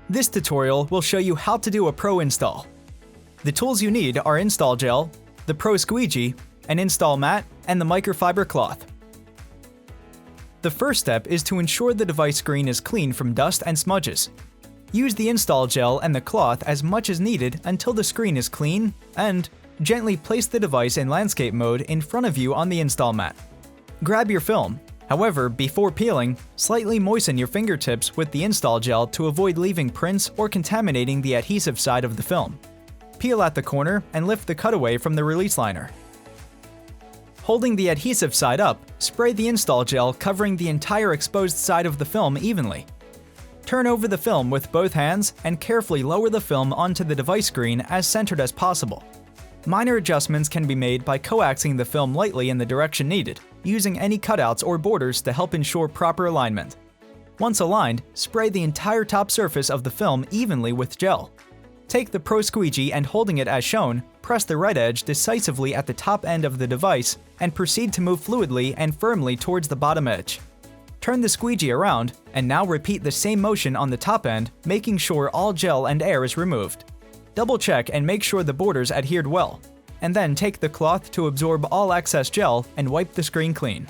This tutorial will show you how to do a Pro install. The tools you need are install gel, the ProSqueegee, an install mat, and the microfiber cloth. The first step is to ensure the device screen is clean from dust and smudges. Use the install gel and the cloth as much as needed until the screen is clean, and gently place the device in landscape mode in front of you on the install mat. Grab your film. However, before peeling, slightly moisten your fingertips with the install gel to avoid leaving prints or contaminating the adhesive side of the film. Peel at the corner and lift the cutaway from the release liner. Holding the adhesive side up, spray the install gel covering the entire exposed side of the film evenly. Turn over the film with both hands and carefully lower the film onto the device screen as centered as possible. Minor adjustments can be made by coaxing the film lightly in the direction needed, using any cutouts or borders to help ensure proper alignment. Once aligned, spray the entire top surface of the film evenly with gel. Take the ProSqueegee and holding it as shown, press the right edge decisively at the top end of the device and proceed to move fluidly and firmly towards the bottom edge. Turn the squeegee around and now repeat the same motion on the top end, making sure all gel and air is removed. Double check and make sure the borders adhered well, and then take the cloth to absorb all excess gel and wipe the screen clean.